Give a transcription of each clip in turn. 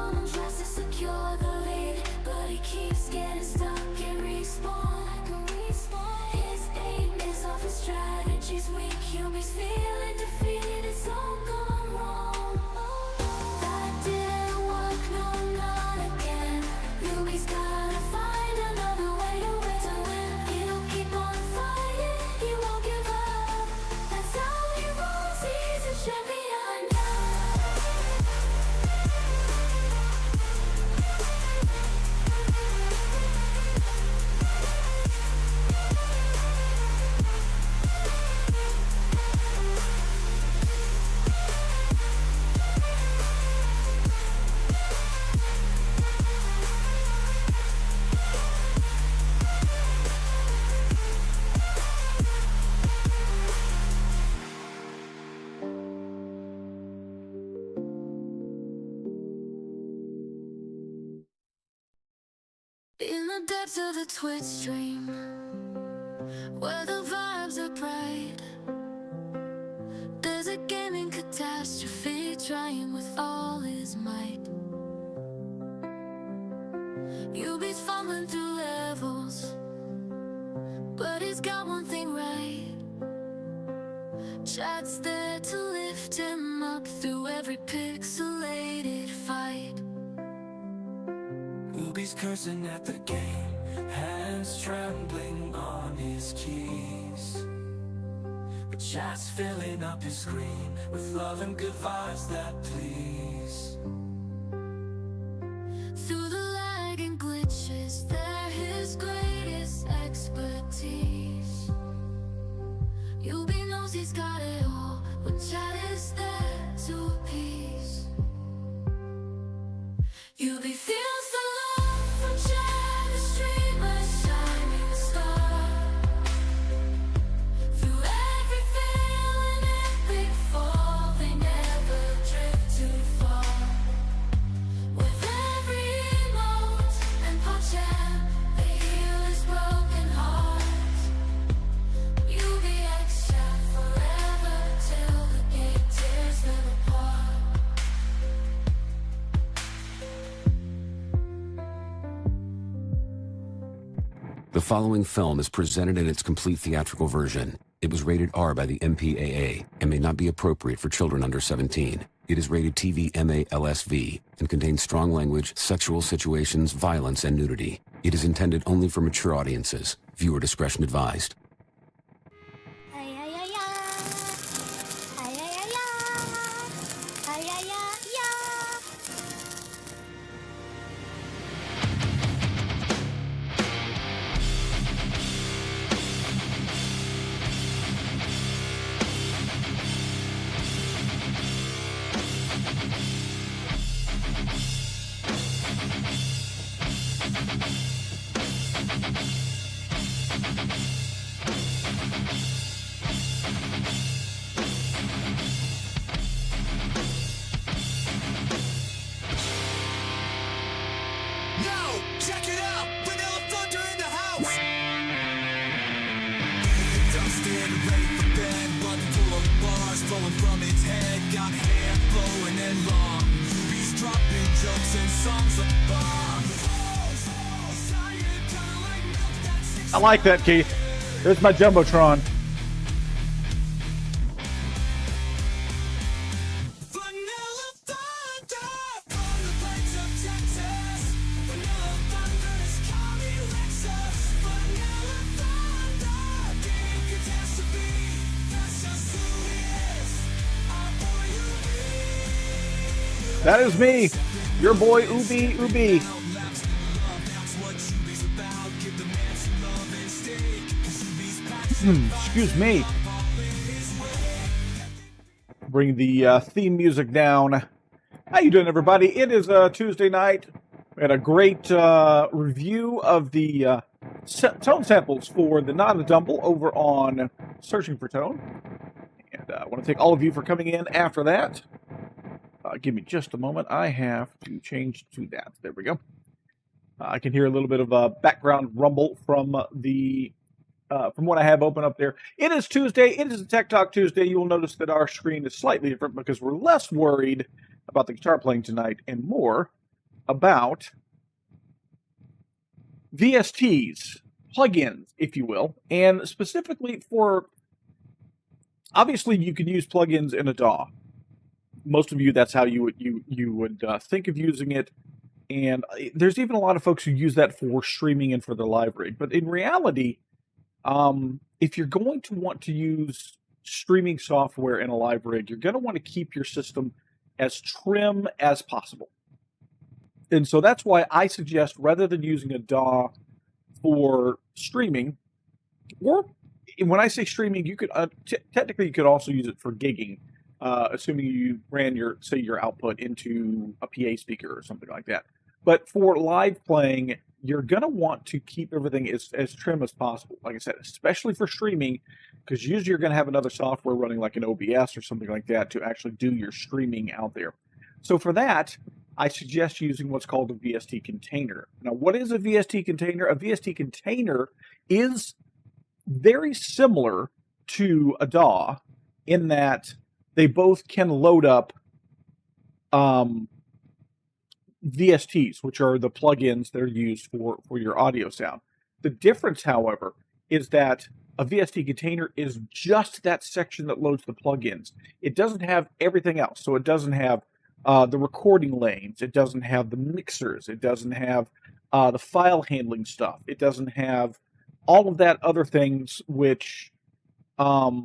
zone, tries to secure the lead, but he keeps getting stuck and respawn. His aim is off, his strategy's weak. Yumi's feeling defeated, it's all gone wrong. That didn't work, no, not again. Yumi's gotta find another way to win. He'll keep on fighting, he won't give up. That's how he rolls, he's a champion now. In the depths of the Twitch stream, where the vibes are bright, there's a gaming catastrophe trying with all his might. Yubi's fumbling through levels, but he's got one thing right. Chat's there to lift him up through every pixelated fight. Yubi's cursing at the game, hands trembling on his keys. But chat's filling up his screen with love and good vibes that please. Through the lag and glitches, they're his greatest expertise. Yubi knows he's got it all when chat is there to appease. Yubi feels the love from chat, the streamer shining star. Through every fail and every fall, they never drift too far. With every emote and pop jam, they heal his broken heart. Yubi X chat forever till the gate tears them apart. The following film is presented in its complete theatrical version. It was rated R by the MPAA and may not be appropriate for children under 17. It is rated TV MA LSV and contains strong language, sexual situations, violence, and nudity. It is intended only for mature audiences. Viewer discretion advised. Ay, ay, ay, ay. Ay, ay, ay, ay. Ay, ay, ay, ay. Yo, check it out! Vanilla Thunder in the house! Dustin, ready for bed, button full of bars flowing from its head. Got hair flowing and long. Yubi's dropping jokes and songs like bomb. I like that, Keith. There's my Jumbotron. Vanilla Thunder from the plains of Texas. Vanilla Thunder is Kami Lexus. Vanilla Thunder, game catastrophe. That's just who he is. Our boy Yubi. That is me, your boy Ubi Ubi. That's what Yubi's about. Give the man some love and steak. 'Cause Yubi's passionate. Excuse me. Bring the theme music down. How you doing, everybody? It is Tuesday night. We had a great review of the tone samples for the Not a Dumble over on Searching for Tone. And I want to thank all of you for coming in after that. Give me just a moment. I have to change to that. There we go. I can hear a little bit of background rumble from what I have open up there. It is Tuesday. It is a Tech Talk Tuesday. You will notice that our screen is slightly different because we're less worried about the guitar playing tonight and more about VSTs, plugins, if you will, and specifically for, obviously you can use plugins in a DAW. Most of you, that's how you would think of using it. And there's even a lot of folks who use that for streaming and for their live rig. But in reality, if you're going to want to use streaming software in a live rig, you're going to want to keep your system as trim as possible. And so that's why I suggest, rather than using a DAW for streaming, or when I say streaming, you could technically you could also use it for gigging, assuming you ran your output into a PA speaker or something like that. But for live playing, you're going to want to keep everything as trim as possible. Like I said, especially for streaming, because usually you're going to have another software running like an OBS or something like that to actually do your streaming out there. So for that, I suggest using what's called a VST container. Now, what is a VST container? A VST container is very similar to a DAW in that they both can load up VSTs, which are the plugins that are used for your audio sound. The difference, however, is that a VST container is just that section that loads the plugins. It doesn't have everything else. So it doesn't have the recording lanes. It doesn't have the mixers. It doesn't have the file handling stuff. It doesn't have all of that other things, which there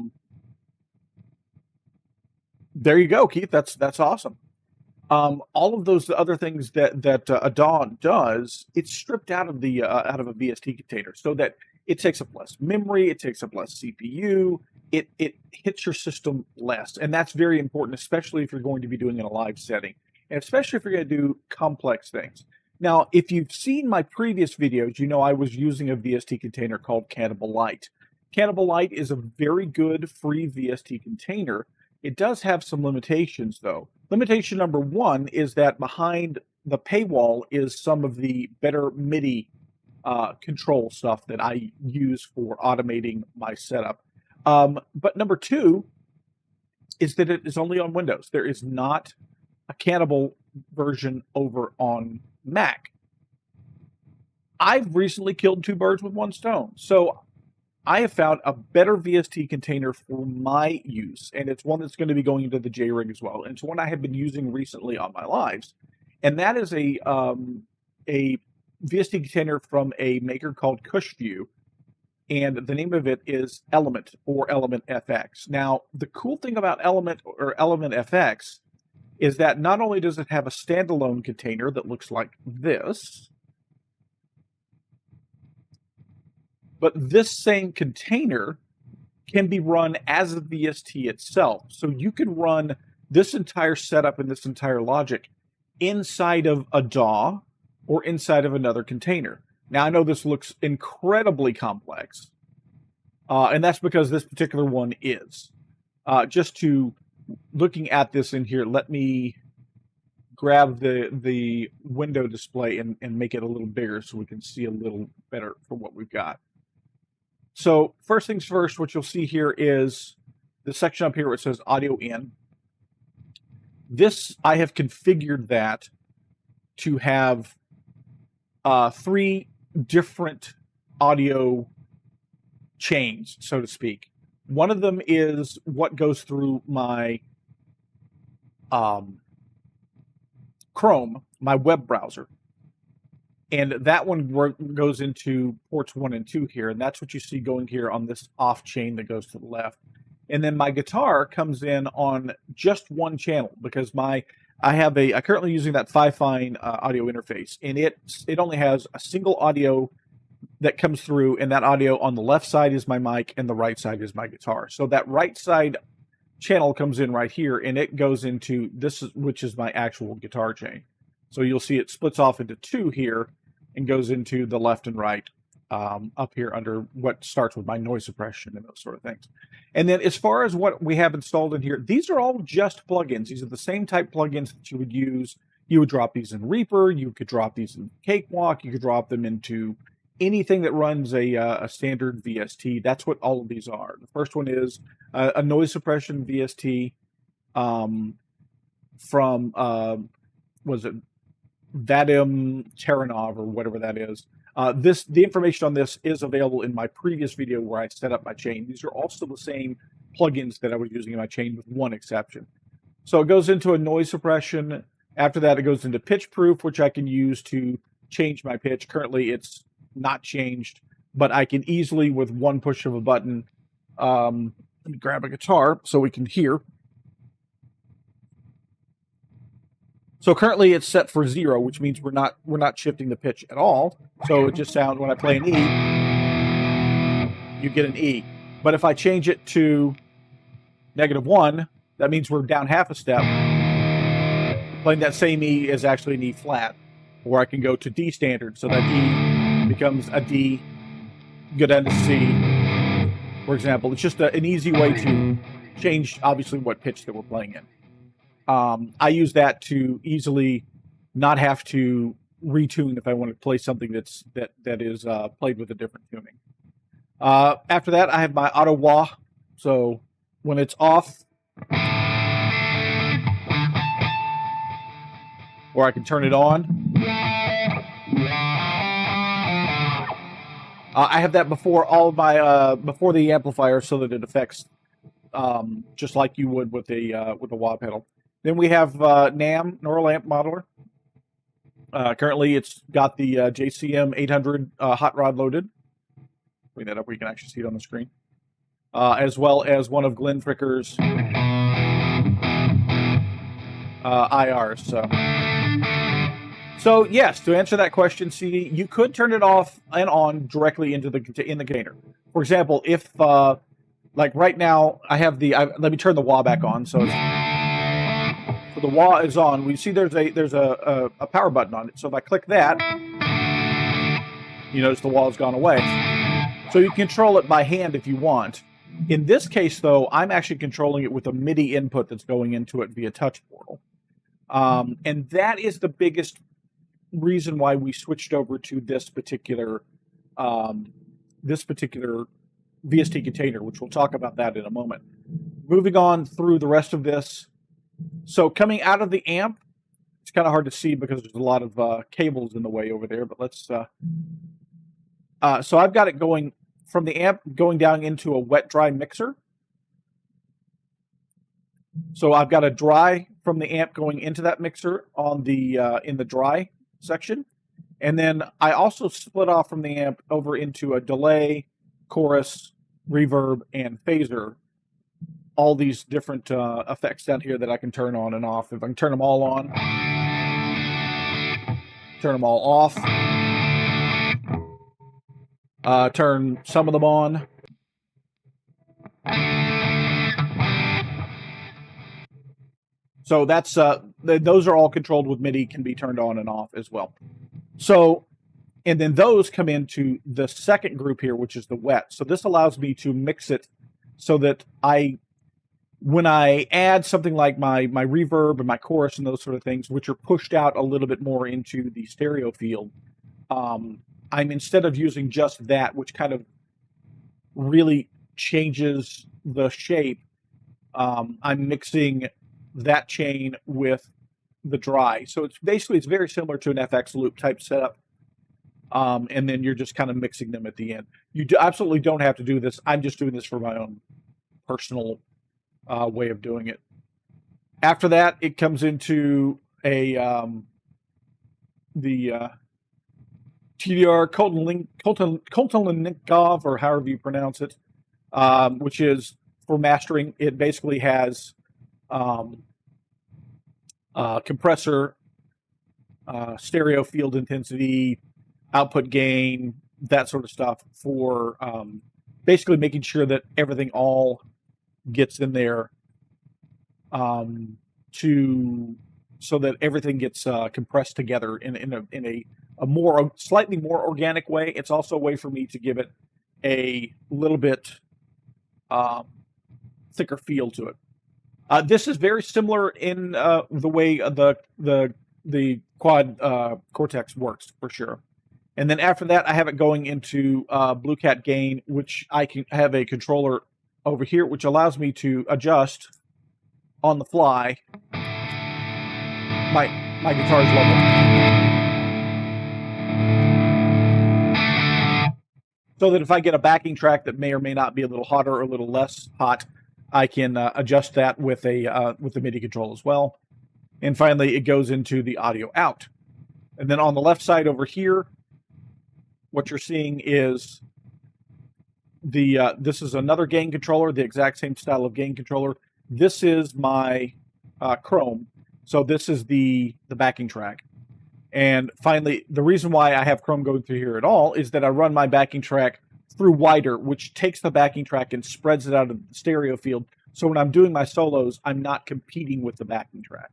you go, Keith. That's awesome. All of those other things that a DAW does, it's stripped out of the out of a VST container, so that it takes up less memory, it takes up less CPU, it hits your system less, and that's very important, especially if you're going to be doing it in a live setting, and especially if you're going to do complex things. Now, if you've seen my previous videos, you know I was using a VST container called Cannibal Light. Cannibal Light is a very good free VST container. It does have some limitations, though. Limitation number one is that behind the paywall is some of the better MIDI control stuff that I use for automating my setup. But number two is that it is only on Windows. There is not a Cannibal version over on Mac. I've recently killed two birds with one stone. So I have found a better VST container for my use, and it's one that's going to be going into the JRig as well. And it's one I have been using recently on my lives, and that is a VST container from a maker called Cushview, and the name of it is Element or Element FX. Now, the cool thing about Element or Element FX is that not only does it have a standalone container that looks like this, but this same container can be run as a VST itself. So you can run this entire setup and this entire logic inside of a DAW or inside of another container. Now, I know this looks incredibly complex, and that's because this particular one is. Just to looking at this in here, let me grab the window display and make it a little bigger so we can see a little better for what we've got. So first things first, what you'll see here is the section up here where it says audio in. This, I have configured that to have 3 different audio chains, so to speak. One of them is what goes through my Chrome, my web browser. And that one goes into ports 1 and 2 here, and that's what you see going here on this off chain that goes to the left. And then my guitar comes in on just one channel because I'm currently using that Fifine audio interface, and it only has a single audio that comes through, and that audio on the left side is my mic and the right side is my guitar. So that right side channel comes in right here, and it goes into this, which is my actual guitar chain. So you'll see it splits off into 2 here and goes into the left and right up here under what starts with my noise suppression and those sort of things. And then as far as what we have installed in here, these are all just plugins. These are the same type plugins that you would use. You would drop these in Reaper. You could drop these in Cakewalk. You could drop them into anything that runs a standard VST. That's what all of these are. The first one is a noise suppression VST from, was it Vadim Taranov or whatever that is. The information on this is available in my previous video where I set up my chain. These are also the same plugins that I was using in my chain with one exception. So it goes into a noise suppression. After that, it goes into pitch proof, which I can use to change my pitch. Currently, it's not changed, but I can easily, with one push of a button, let me grab a guitar so we can hear. So currently it's set for 0, which means we're not shifting the pitch at all. So it just sounds, when I play an E, you get an E. But if I change it to -1, that means we're down half a step. Playing that same E is actually an E flat. Or I can go to D standard, so that E becomes a D, go down to C, for example. It's just an easy way to change, obviously, what pitch that we're playing in. I use that to easily not have to retune if I want to play something that is played with a different tuning. After that, I have my auto wah. So when it's off, or I can turn it on. I have that before all of my before the amplifier, so that it affects just like you would with a wah pedal. Then we have NAM, Neural Amp Modeler. Currently, it's got the JCM 800 hot rod loaded. Bring that up where you can actually see it on the screen. As well as one of Glenn Fricker's IRs. So yes, to answer that question, CD, you could turn it off and on directly into the container. For example, if like right now, I have let me turn the wah back on. So the wah is on. We see there's a power button on it. So if I click that, you notice the wah has gone away. So you can control it by hand if you want. In this case, though, I'm actually controlling it with a MIDI input that's going into it via touch portal. And that is the biggest reason why we switched over to this particular VST container, which we'll talk about that in a moment. Moving on through the rest of this. So coming out of the amp, it's kind of hard to see because there's a lot of cables in the way over there, but let's so I've got it going from the amp going down into a wet-dry mixer. So I've got a dry from the amp going into that mixer on the in the dry section. And then I also split off from the amp over into a delay, chorus, reverb, and phaser. All these different effects down here that I can turn on and off. If I can turn them all on, turn them all off, turn some of them on. So that's those are all controlled with MIDI, can be turned on and off as well. So, and then those come into the second group here, which is the wet. So this allows me to mix it so that when I add something like my reverb and my chorus and those sort of things, which are pushed out a little bit more into the stereo field, I'm instead of using just that, which kind of really changes the shape, I'm mixing that chain with the dry. So it's very similar to an FX loop type setup. And then you're just kind of mixing them at the end. You absolutely don't have to do this. I'm just doing this for my own personal way of doing it. After that, it comes into the TDR Koltoninkov, or however you pronounce it, which is for mastering. It basically has compressor, stereo field intensity, output gain, that sort of stuff for basically making sure that everything all gets in there so that everything gets compressed together in a more slightly more organic way. It's also a way for me to give it a little bit thicker feel to it. This is very similar in the way the quad Cortex works, for sure. And then after that, I have it going into Blue Cat gain, which I can have a controller over here, which allows me to adjust on the fly my guitar's level. so that if I get a backing track that may or may not be a little hotter or a little less hot, I can adjust that with the MIDI control as well. And finally, it goes into the audio out. And then on the left side over here, what you're seeing is this is another gain controller, the exact same style of gain controller. This is my Chrome, so this is the backing track. And finally, the reason why I have Chrome going through here at all is that I run my backing track through wider, which takes the backing track and spreads it out of the stereo field. So when I'm doing my solos, I'm not competing with the backing track.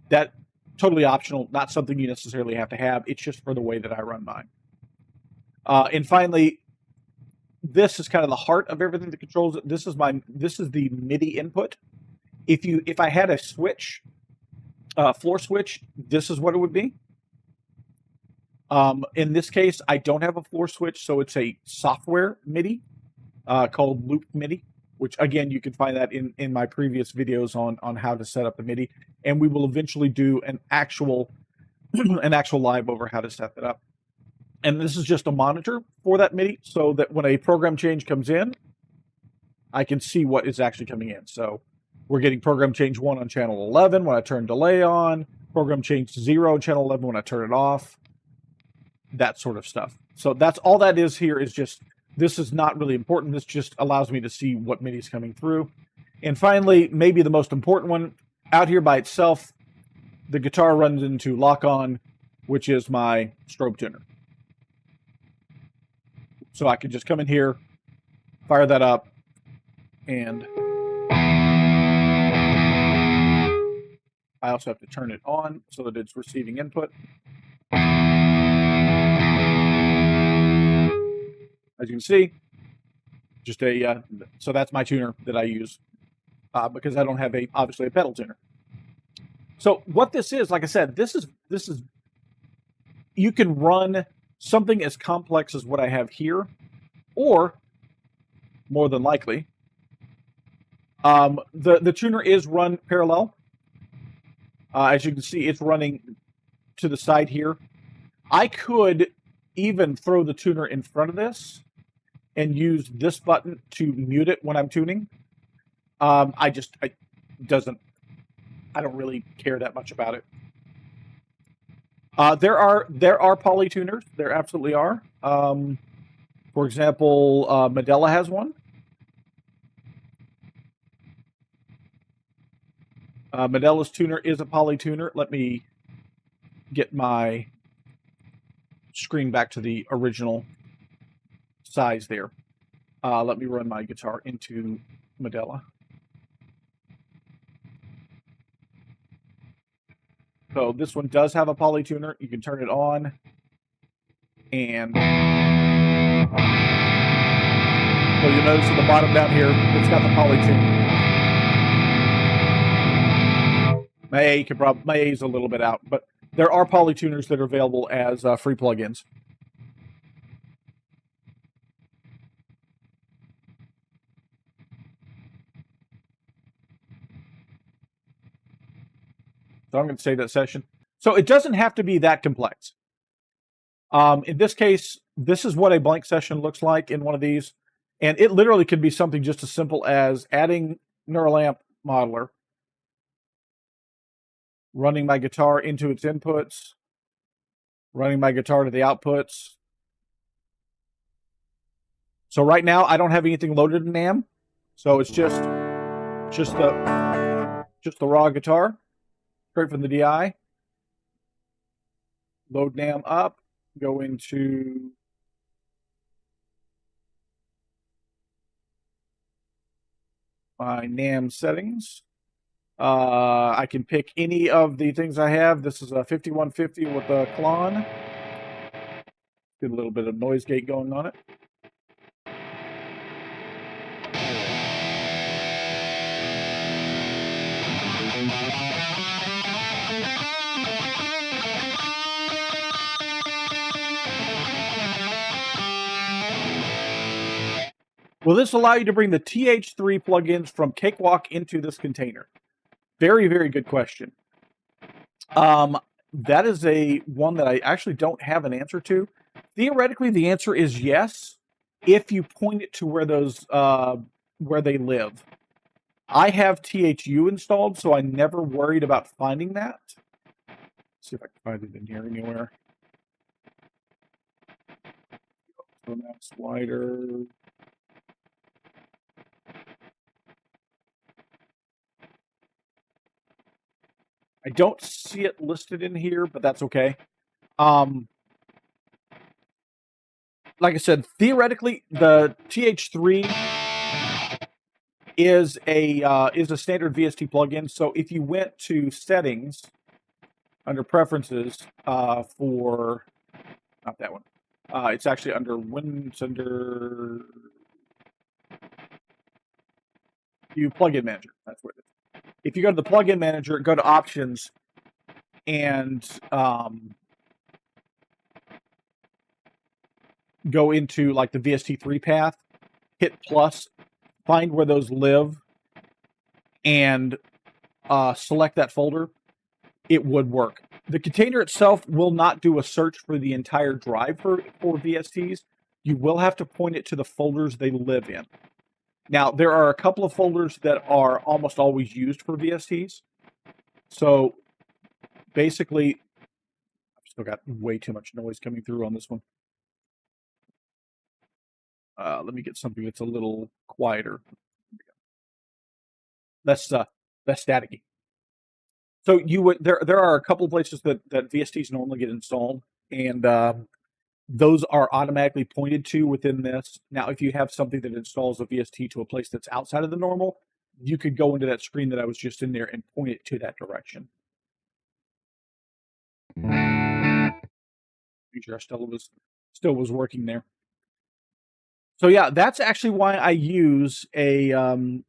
That totally optional, not something you necessarily have to have. It's just for the way that I run mine. And finally, this is kind of the heart of everything that controls it. This is the MIDI input. If I had a switch, floor switch, this is what it would be. In this case, I don't have a floor switch, so it's a software MIDI called Loop MIDI, which again, you can find that in my previous videos on how to set up the MIDI. And we will eventually do an actual live over how to set that up. And this is just a monitor for that MIDI, so that when a program change comes in, I can see what is actually coming in. So we're getting program change 1 on channel 11 when I turn delay on, program change 0 on channel 11 when I turn it off, that sort of stuff. So that's all that is here, is just, this is not really important. This just allows me to see what MIDI is coming through. And finally, maybe the most important one, out here by itself, the guitar runs into lock on, which is my strobe tuner. So I could just come in here, fire that up, and I also have to turn it on so that it's receiving input. As you can see, just so that's my tuner that I use because I don't have obviously a pedal tuner. So what this is, like I said, this is you can run something as complex as what I have here, or more than likely, the tuner is run parallel. As you can see, it's running to the side here. I could even throw the tuner in front of this and use this button to mute it when I'm tuning. I don't really care that much about it. There are poly tuners. There absolutely are. For example, Medela has one. Medela's tuner is a poly tuner. Let me get my screen back to the original size there. Let me run my guitar into Medela. So this one does have a poly tuner. You can turn it on, and so you'll notice at the bottom down here, it's got the poly tune. My A is a little bit out, but there are poly tuners that are available as free plugins. So I'm going to save that session. So it doesn't have to be that complex. In this case, this is what a blank session looks like in one of these. And it literally could be something just as simple as adding neural amp modeler, running my guitar into its inputs, running my guitar to the outputs. So right now I don't have anything loaded in NAMM. So it's just the raw guitar. Straight from the DI. Load NAMM up. Go into my NAMM settings. I can pick any of the things I have. This is a 5150 with a Klon. Get a little bit of noise gate going on it. Will this allow you to bring the TH3 plugins from Cakewalk into this container? Very, very good question. That is one that I actually don't have an answer to. Theoretically, the answer is yes. if you point it to where those where they live. I have THU installed, so I never worried about finding that. Let's see if I can find it in here anywhere. So now slider. I don't see it listed in here, but that's okay. Like I said, theoretically, the TH3 is a standard VST plugin. So if you went to settings under preferences for not that one, it's actually under under plugin manager. That's what it is. If you go to the plugin manager, go to options, and go into like the VST3 path, hit plus, find where those live, and select that folder, it would work. The container itself will not do a search for the entire drive for VSTs. You will have to point it to the folders they live in. Now, there are a couple of folders that are almost always used for VSTs. So basically, I've still got way too much noise coming through on this one. Let me get something that's a little quieter. Less staticky. So you would there are a couple of places that VSTs normally get installed, and those are automatically pointed to within this. Now, if you have something that installs a VST to a place that's outside of the normal, you could go into that screen that I was just in there and point it to that direction. Make sure I still was working there. So yeah, that's actually why I use a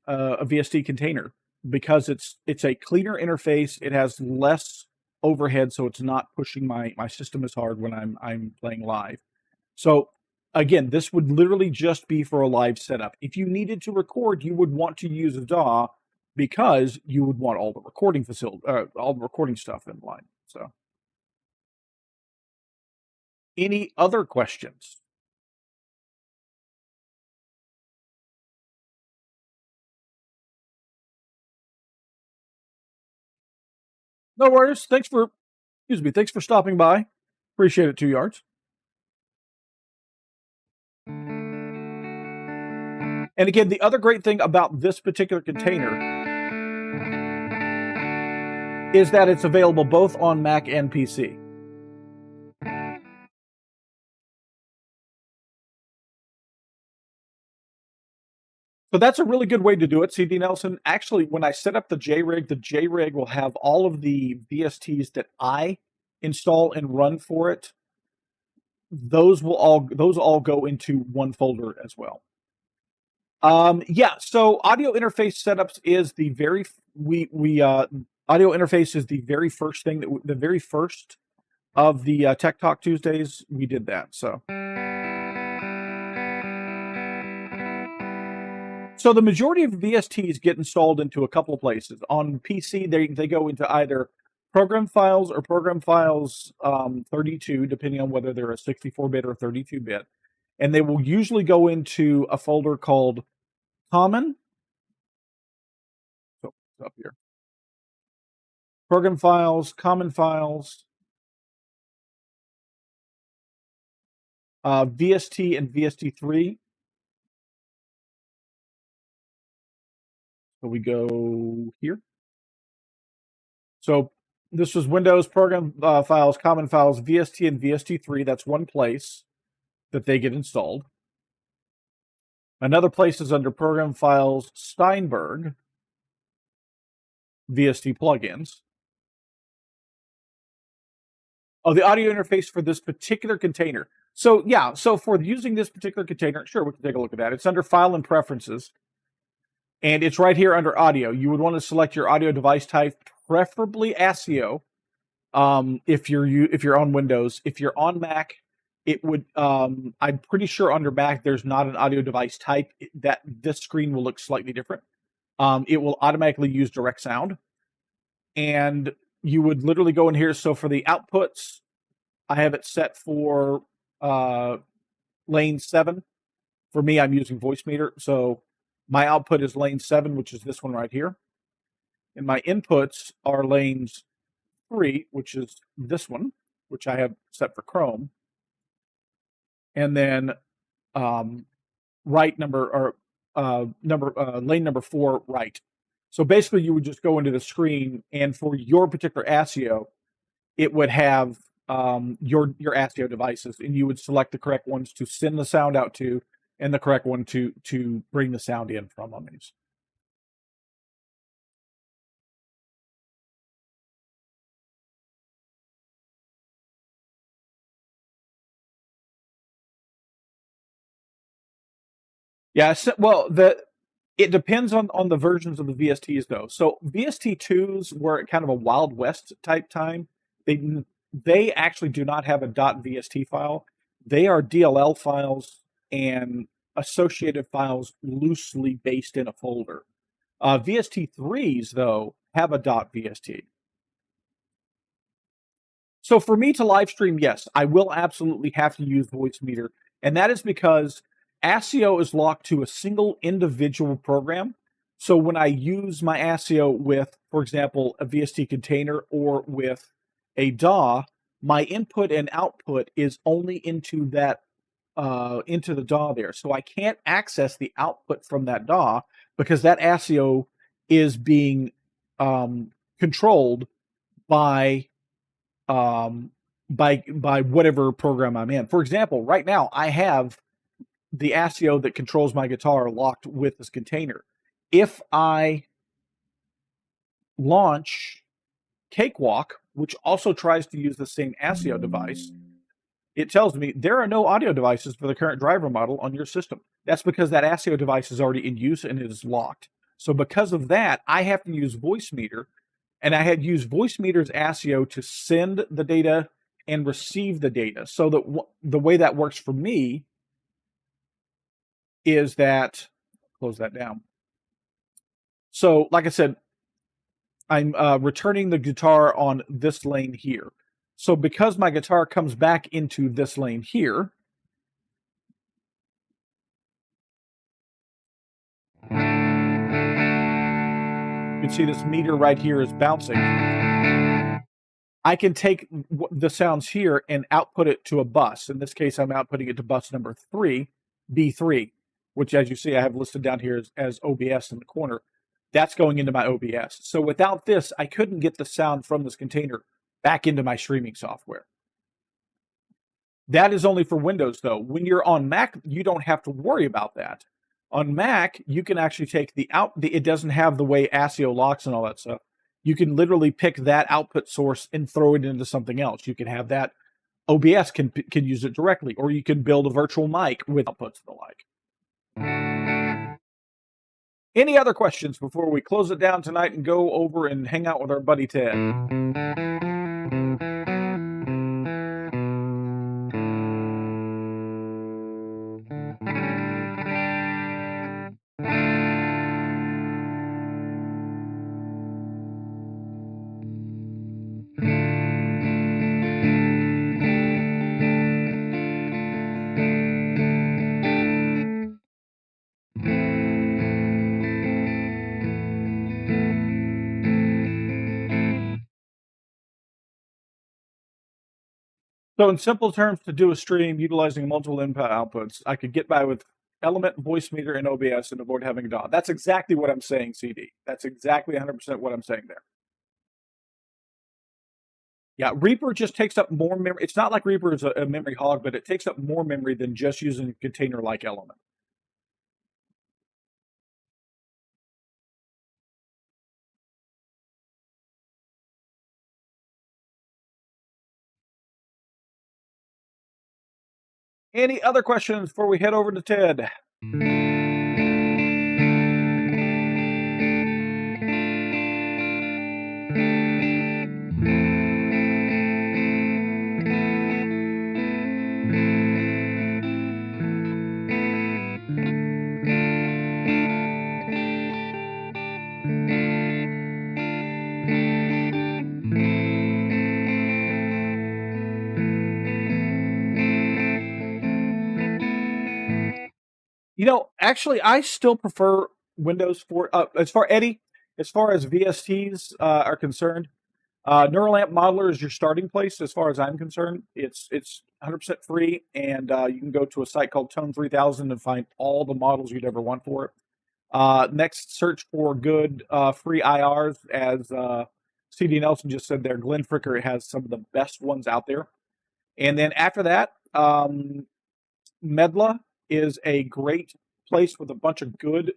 VST container, because it's a cleaner interface. It has less overhead, so it's not pushing my system as hard when I'm playing live. So again, this would literally just be for a live setup. If you needed to record, you would want to use a DAW, because you would want all the recording all the recording stuff in line. So, any other questions? No worries. Thanks for stopping by. Appreciate it, 2 yards. And again, the other great thing about this particular container is that it's available both on Mac and PC. So that's a really good way to do it, CD Nelson. Actually, when I set up the JRig will have all of the VSTs that I install and run for it. Those all go into one folder as well. Yeah. So audio interface setups is the very audio interface is the very first thing the very first of the Tech Talk Tuesdays we did that. So the majority of VSTs get installed into a couple of places. On PC, they go into either program files or program files 32, depending on whether they're a 64-bit or 32-bit. And they will usually go into a folder called Common. So it's up here. Program files, Common files, VST and VST3. So we go here. So this was Windows program files, Common files, VST and VST3. That's one place that they get installed. Another place is under program files, Steinberg, VST plugins. Oh, the audio interface for this particular container. So yeah, so for using this particular container, sure, we can take a look at that. It's under File and Preferences. And it's right here under audio. You would want to select your audio device type, preferably ASIO, if you're on Windows. If you're on Mac, it would. I'm pretty sure under Mac there's not an audio device type. That this screen will look slightly different. It will automatically use direct sound, and you would literally go in here. So for the outputs, I have it set for lane 7. For me, I'm using voice meter. So my output is lane 7, which is this one right here. And my inputs are lanes 3, which is this one, which I have set for Chrome. And then lane number 4 right. So basically you would just go into the screen, and for your particular ASIO, it would have your ASIO devices, and you would select the correct ones to send the sound out to, and the correct one to bring the sound in from on these. Yeah, well, it depends on the versions of the VSTs though. So VST2s were kind of a Wild West type time. They actually do not have a .vst file. They are DLL files and associated files loosely based in a folder. VST3s though have a .vst. So for me to live stream, yes, I will absolutely have to use voice meter, and that is because ASIO is locked to a single individual program. So when I use my ASIO with, for example, a VST container or with a DAW, my input and output is only into that into the DAW there. So I can't access the output from that DAW because that ASIO is being controlled by whatever program I'm in. For example, right now I have the ASIO that controls my guitar locked with this container. If I launch Cakewalk, which also tries to use the same ASIO device, it tells me there are no audio devices for the current driver model on your system. That's because that ASIO device is already in use and it is locked. So because of that, I have to use voice meter, and I had used voice meter's ASIO to send the data and receive the data. So that the way that works for me is that, close that down. So like I said, I'm returning the guitar on this lane here. So because my guitar comes back into this lane here, you can see this meter right here is bouncing. I can take the sounds here and output it to a bus. In this case, I'm outputting it to bus number 3, B3, which, as you see, I have listed down here as OBS in the corner. That's going into my OBS. So without this, I couldn't get the sound from this container back into my streaming software. That is only for Windows, though. When you're on Mac, you don't have to worry about that. On Mac, you can actually take it doesn't have the way ASIO locks and all that stuff. You can literally pick that output source and throw it into something else. You can have that. OBS can use it directly, or you can build a virtual mic with outputs and the like. Any other questions before we close it down tonight and go over and hang out with our buddy Ted? So in simple terms, to do a stream utilizing multiple input outputs, I could get by with Element, voice meter, and OBS and avoid having a DAW. That's exactly what I'm saying, CD. That's exactly 100% what I'm saying there. Yeah, Reaper just takes up more memory. It's not like Reaper is a memory hog, but it takes up more memory than just using a container like Element. Any other questions before we head over to Ted? Actually, I still prefer Windows for as far as VSTs are concerned. Neural-Amp Modeler is your starting place as far as I'm concerned. It's 100% free, and you can go to a site called Tone 3000 and find all the models you'd ever want for it. Next, search for good free IRs, as CD Nelson just said there. Glenn Fricker has some of the best ones out there. And then after that, Medla is a great place with a bunch of good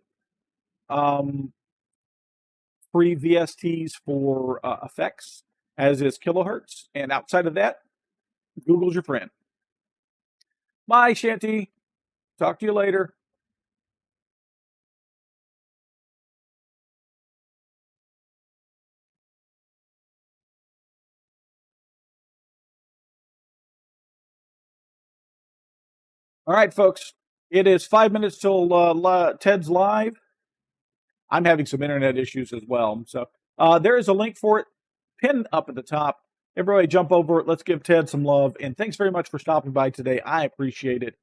free VSTs for effects, as is Kilohertz. And outside of that, Google's your friend. Bye, Shanty. Talk to you later. All right, folks. It is 5 minutes till Ted's live. I'm having some internet issues as well. So there is a link for it pinned up at the top. Everybody jump over it. Let's give Ted some love. And thanks very much for stopping by today. I appreciate it.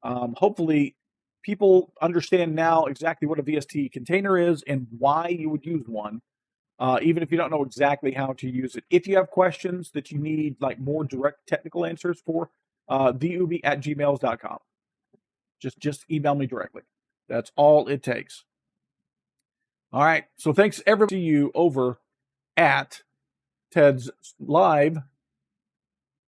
Hopefully, people understand now exactly what a VST container is and why you would use one, even if you don't know exactly how to use it. If you have questions that you need like more direct technical answers for, theubi@gmails.com. Just email me directly. That's all it takes. All right. So thanks everybody. See you over at Ted's live